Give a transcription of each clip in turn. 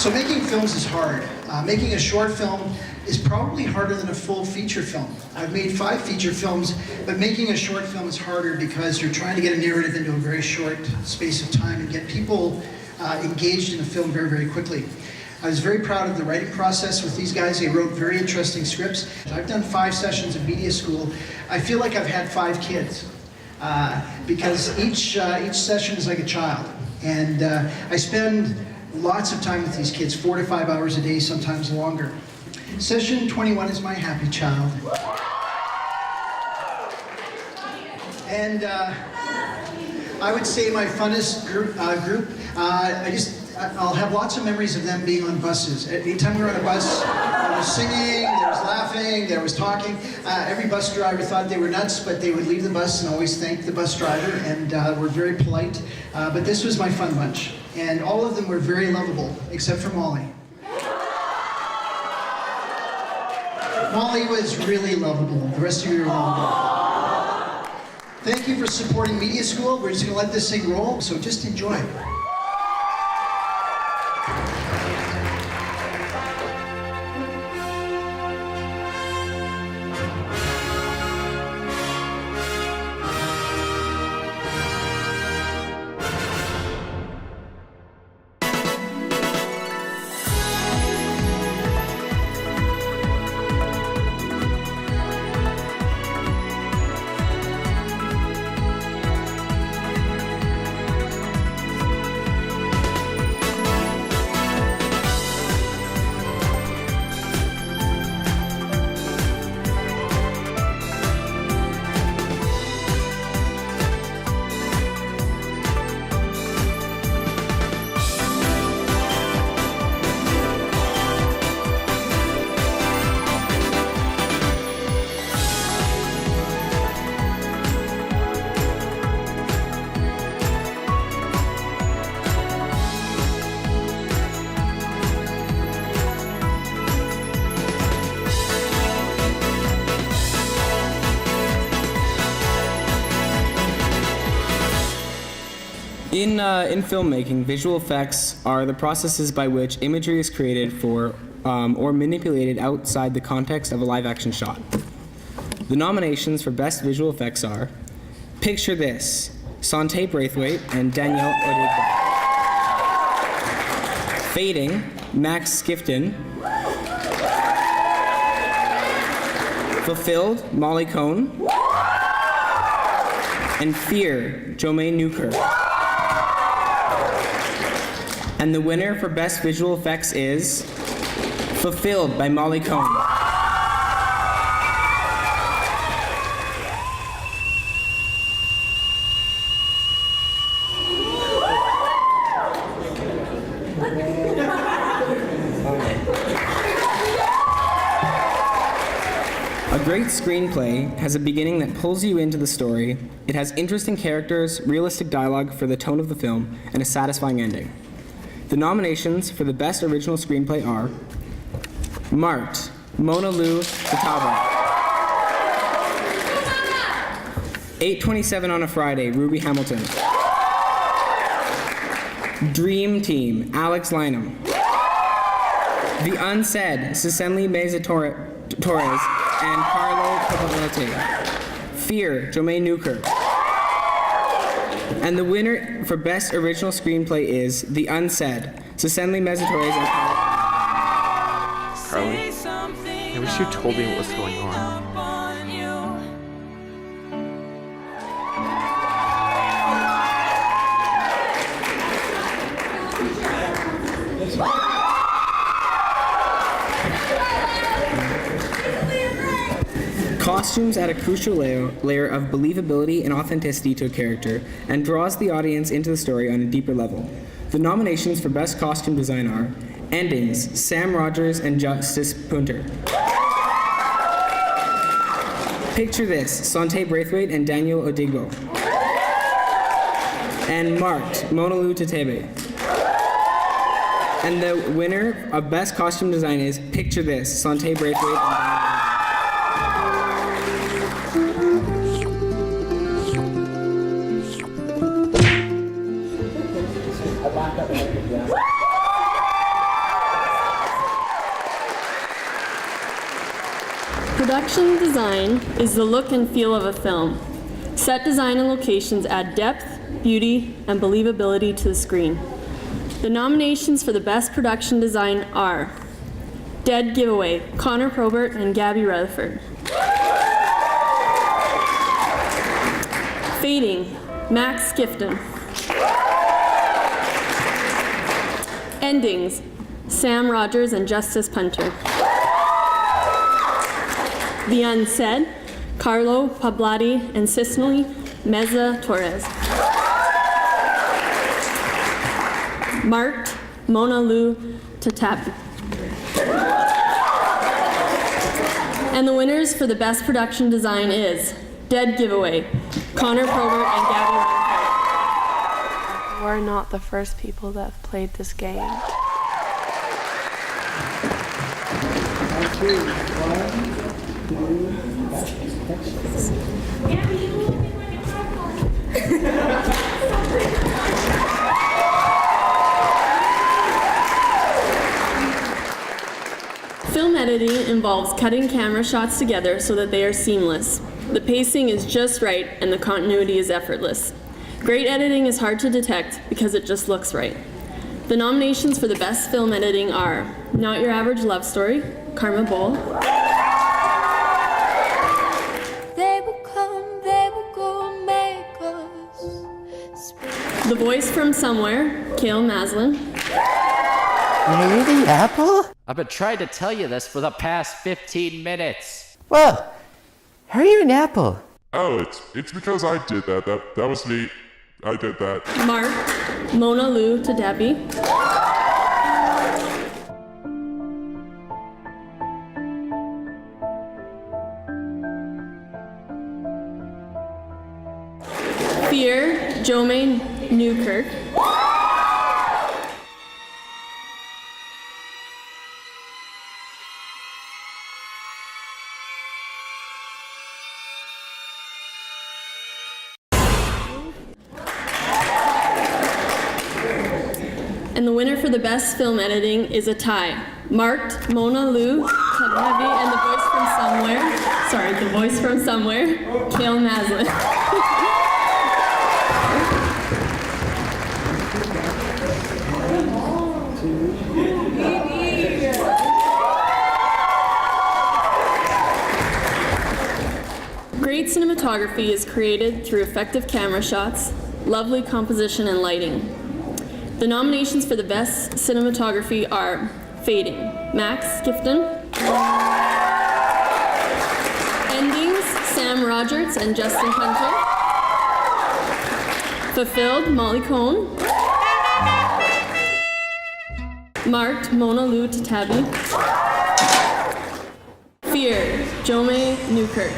So making films is hard. Making a short film is probably harder than a full feature film. I've made 5 feature films, but making a short film is harder because you're trying to get a narrative into a very short space of time and get people engaged in a film very, very quickly. I was very proud of the writing process with these guys. They wrote very interesting scripts. I've done 5 sessions of media school. I feel like I've had 5 kids because each session is like a child. And I spend lots of time with these kids, 4 to 5 hours a day, sometimes longer. Session 21 is my happy child. And I would say my funnest group, I'll have lots of memories of them being on buses. Anytime we were on a bus, there was singing, there was laughing, there was talking. Every bus driver thought they were nuts, but they would leave the bus and always thank the bus driver, and were very polite. But this was my fun bunch. And all of them were very lovable, except for Molly. Molly was really lovable. The rest of you are lovable. Thank you for supporting Media School. We're just going to let this thing roll, so just enjoy. In filmmaking, visual effects are the processes by which imagery is created for or manipulated outside the context of a live-action shot. The nominations for Best Visual Effects are Picture This, Sante Braithwaite and Danielle Odigba. Fading, Max Skifton. Fulfilled, Molly Cohn. And Fear, Jomaine Newkirk. And the winner for Best Visual Effects is Fulfilled by Molly Cohn. A great screenplay has a beginning that pulls you into the story. It has interesting characters, realistic dialogue for the tone of the film, and a satisfying ending. The nominations for the Best Original Screenplay are Marked, Mona Lou Tataba. 8:27 on a Friday, Ruby Hamilton. Dream Team, Alex Lynham. The Unsaid, Cecily Meza Torres and Carlo Cavallotti. Fear, Jomaine Newkirk. And the winner for Best Original Screenplay is The Unsaid, Cecily Meza Torres and Carly, I wish you told me what was going on. Costumes add a crucial layer of believability and authenticity to a character and draws the audience into the story on a deeper level. The nominations for Best Costume Design are Endings, Sam Rogers and Justice Punter. Picture This, Sante Braithwaite and Danielle Odigbo. And Marked, Mona Lou Tatebe. And the winner of Best Costume Design is Picture This, Sante Braithwaite and Danielle. Production design is the look and feel of a film. Set design and locations add depth, beauty, and believability to the screen. The nominations for the Best Production Design are Dead Giveaway, Connor Probert and Gabby Rutherford. Fading, Max Skifton. Endings, Sam Rogers and Justice Punter. The Unsaid, Carlo Pablati and Cicely Meza Torres. Marked, Mona Lou Tatapi. And the winners for the Best Production Design is Dead Giveaway, Connor Probert and Gabby Rutherford. We're not the first people that have played this game. Film editing involves cutting camera shots together so that they are seamless. The pacing is just right and the continuity is effortless. Great editing is hard to detect because it just looks right. The nominations for the Best Film Editing are Not Your Average Love Story, Karma Bowl. They will come, they will go, make us spring. The Voice from Somewhere, Cale Maslin. Maybe apple? I've been trying to tell you this for the past 15 minutes. Whoa! How are you an apple? Oh, it's because I did that. That was me. I did that. Mark, Mona Lou to Debbie. Fear, Jome Newkirk. And the winner for the Best Film Editing is a tie. Marked, Mona Lou Tadhevi, and The Voice from Somewhere. Sorry, The Voice from Somewhere, Cale Maslin. Great cinematography is created through effective camera shots, lovely composition and lighting. The nominations for the Best Cinematography are Fading, Max Skifton. Endings, Sam Rogers and Justin Punter. Fulfilled, Molly Cohn. Marked, Mona Lou Tatabi. Fear, Jome Newkirk.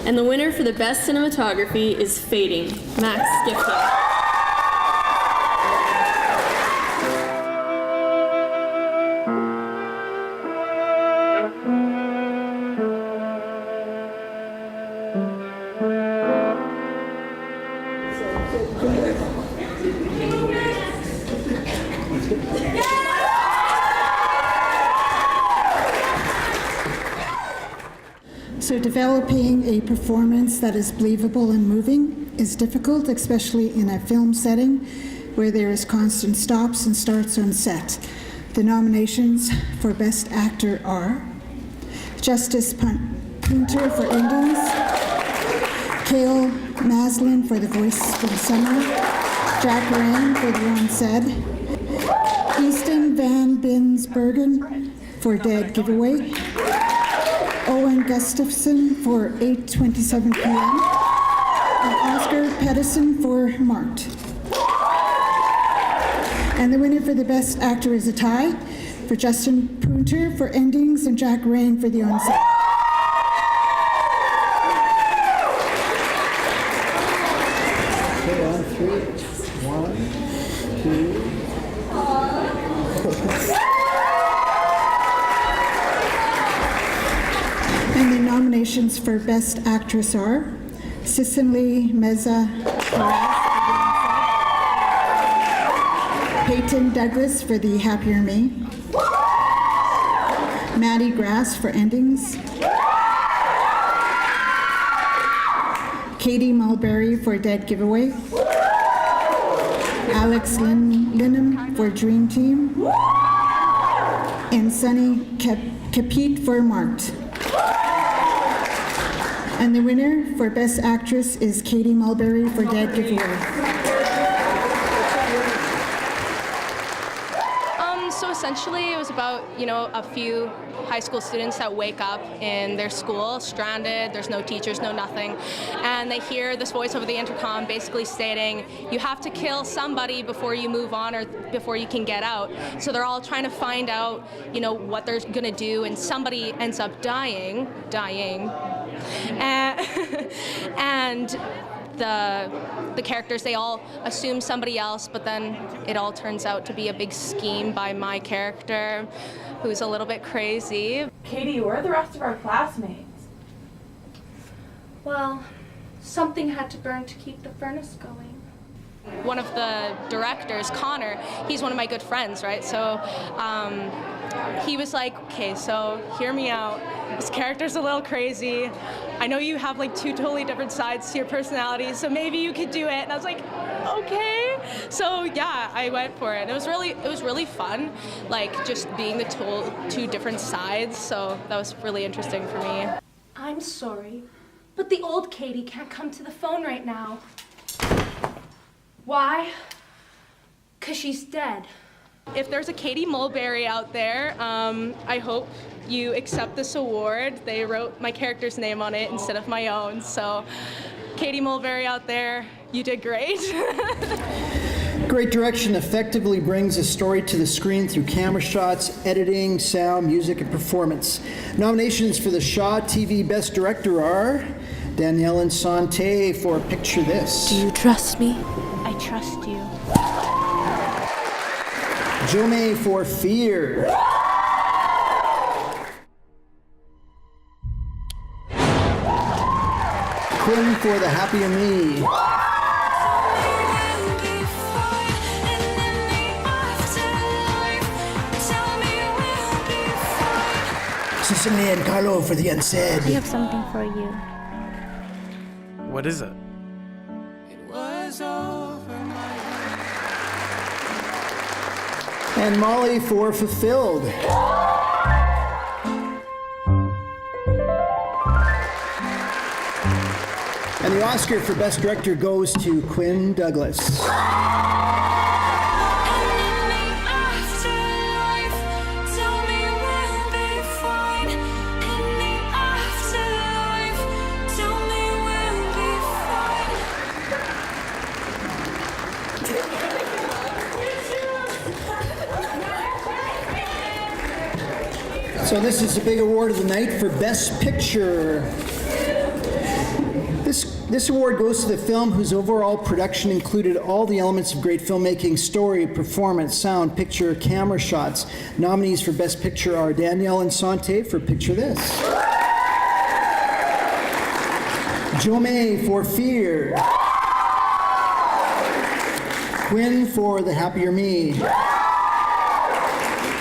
And the winner for the Best Cinematography is Fading, Max Skifton. So developing a performance that is believable and moving is difficult, especially in a film setting where there is constant stops and starts on set. The nominations for Best Actor are Justice Punter for Endings, Cale Maslin for The Voice from Summer, Jack Ryan for The Unsaid, Easton Van Binsbergen for Dead Giveaway, Owen Gustafson for 8:27 p.m. and Oscar Pedersen for Marked. And the winner for the Best Actor is a tie for Justin Punter for Endings and Jack Ryan for The Onset. Okay, on 3, 1, 2. And the nominations for Best Actress are Cicely Meza Torres, Peyton Douglas for The Happier Me, Maddie Grass for endings. Katie Mulberry for Dead Giveaway. Alex Linham for Dream Team. And Sunny Capite for Marked. And the winner for Best Actress is Katie Mulberry for Dead Giveaway. So essentially it was about, a few high school students that wake up in their school stranded, there's no teachers, no nothing, and they hear this voice over the intercom basically stating, you have to kill somebody before you move on or before you can get out. So they're all trying to find out, what they're gonna do, and somebody ends up dying, and the characters, they all assume somebody else, but then it all turns out to be a big scheme by my character, who's a little bit crazy. Katie, where are the rest of our classmates? Well, something had to burn to keep the furnace going. One of the directors, Connor, he's one of my good friends, right? So he was like, okay, so hear me out. This character's a little crazy. I know you have like two totally different sides to your personality, so maybe you could do it. And I was like, okay. So yeah, I went for it. It was really fun, like just being the two different sides. So that was really interesting for me. I'm sorry, but the old Katie can't come to the phone right now. Why? 'Cause she's dead. If there's a Katie Mulberry out there, I hope you accept this award. They wrote my character's name on it instead of my own. So, Katie Mulberry out there, you did great. Great direction effectively brings a story to the screen through camera shots, editing, sound, music, and performance. Nominations for the Shaw TV Best Director are Danielle Insante for Picture This. Do you trust me? I trust you. Jomei for Fear. Quinn for The Happier Me. Cicely and Carlo for The Unsaid. I have something for you. What is it? And Molly for Fulfilled. And the Oscar for Best Director goes to Quinn Douglas. So this is the big award of the night for Best Picture. This award goes to the film whose overall production included all the elements of great filmmaking: story, performance, sound, picture, camera shots. Nominees for Best Picture are Danielle Insante for Picture This. Jomei for Fear. Quinn for The Happier Me.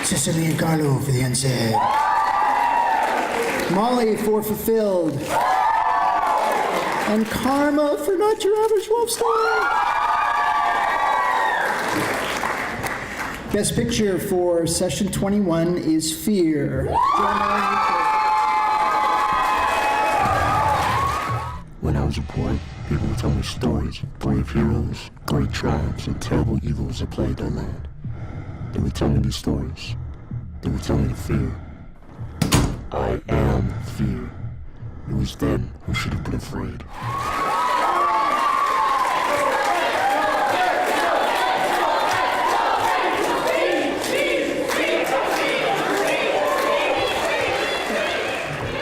Cicely and Carlo for The Unsaid. Molly for Fulfilled. And Karma for Not Your Average Wolf Star. Best Picture for Session 21 is Fear. When I was a boy, people would tell me stories of brave heroes, great tribes, and terrible evils that plagued our land. They would tell me these stories. They would tell me to fear. I am fear. It was them who should have been afraid.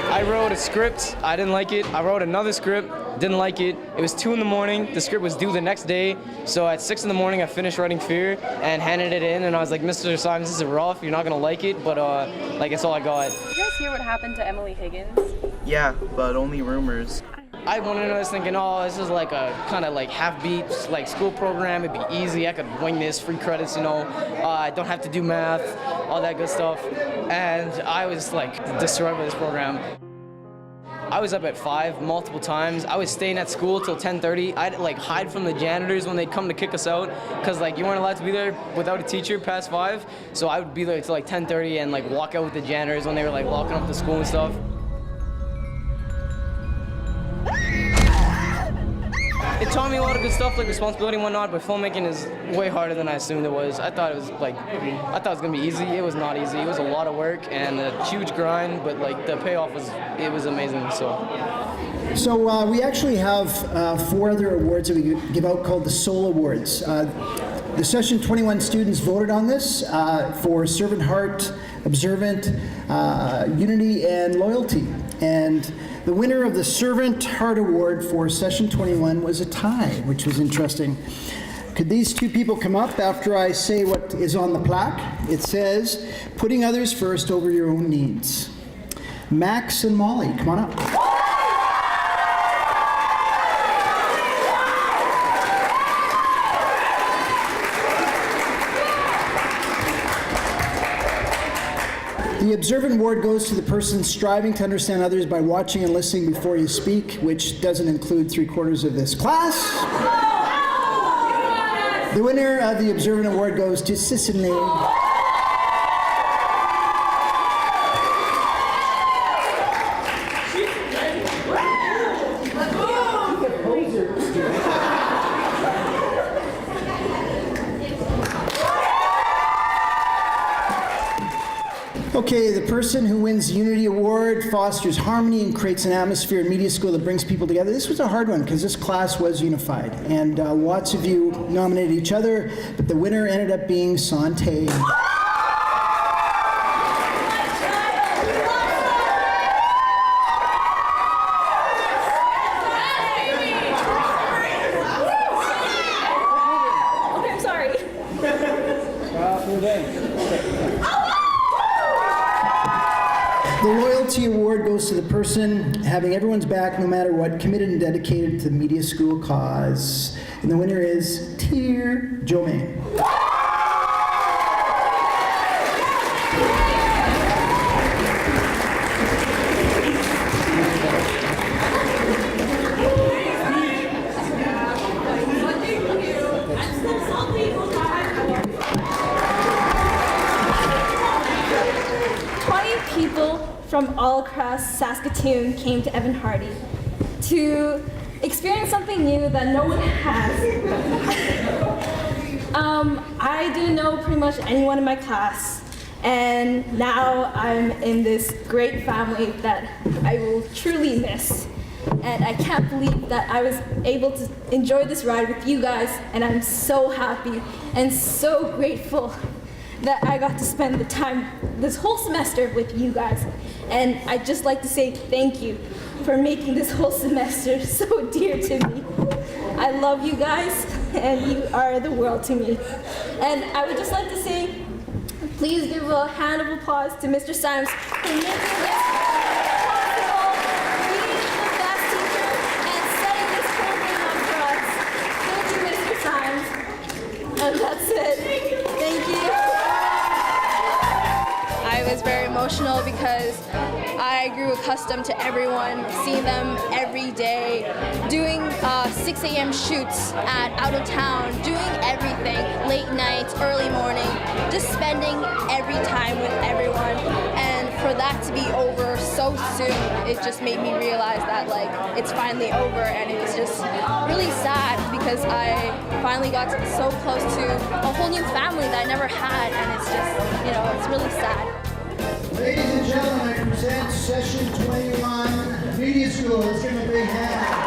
I wrote a script, I didn't like it. I wrote another script, didn't like it. It was 2 in the script was due the next day. So at 6 in I finished writing Fear and handed it in, and I was like, Mr. Simons, this is rough, you're not gonna like it, but like, it's all I got. Did you guys hear what happened to Emily Higgins? Yeah, but only rumors. I went into this thinking, oh, this is like a kind of like half-beat like school program. It'd be easy. I could wing this, free credits, you know. I don't have to do math, all that good stuff. And I was like destroyed by this program. I was up at 5 multiple times. I was staying at school till 10:30. I'd like hide from the janitors when they'd come to kick us out, because like you weren't allowed to be there without a teacher past 5. So I would be there till like 10:30 and like walk out with the janitors when they were like locking up the school and stuff. It taught me a lot of good stuff, like responsibility and whatnot, but filmmaking is way harder than I assumed it was. I thought it was gonna be easy. It was not easy. It was a lot of work and a huge grind, but like the payoff was amazing. So we actually have 4 other awards that we give out called the Soul Awards. The Session 21 students voted on this for Servant Heart, Observant, Unity, and Loyalty. And the winner of the Servant Heart Award for Session 21 was a tie, which was interesting. Could these 2 people come up after I say what is on the plaque? It says, putting others first over your own needs. Max and Molly, come on up. The Observant Award goes to the person striving to understand others by watching and listening before you speak, which doesn't include 3/4 of this class. The winner of the Observant Award goes to Cicely. Okay, the person who wins the Unity Award fosters harmony and creates an atmosphere in media school that brings people together. This was a hard one because this class was unified, and lots of you nominated each other, but the winner ended up being Sante. The Loyalty Award goes to the person having everyone's back no matter what, committed and dedicated to the media school cause. And the winner is Tier Jomei. From all across Saskatoon came to Evan Hardy to experience something new that no one has. I didn't know pretty much anyone in my class, and now I'm in this great family that I will truly miss. And I can't believe that I was able to enjoy this ride with you guys, and I'm so happy and so grateful that I got to spend the time this whole semester with you guys. And I'd just like to say thank you for making this whole semester so dear to me. I love you guys, and you are the world to me. And I would just like to say, please give a hand of applause to Mr. Symes for making this possible, being the best teacher, and setting this program up for us. Thank you, Mr. Symes. And that's it. Thank you. I was very emotional because I grew accustomed to everyone, seeing them every day, doing 6 a.m. shoots out of town, doing everything, late nights, early morning, just spending every time with everyone. And for that to be over so soon, it just made me realize that like it's finally over, and it was just really sad because I finally got so close to a whole new family that I never had, and it's just, it's really sad. Ladies and gentlemen, I present Session 21 Media School. Let's give them a big hand.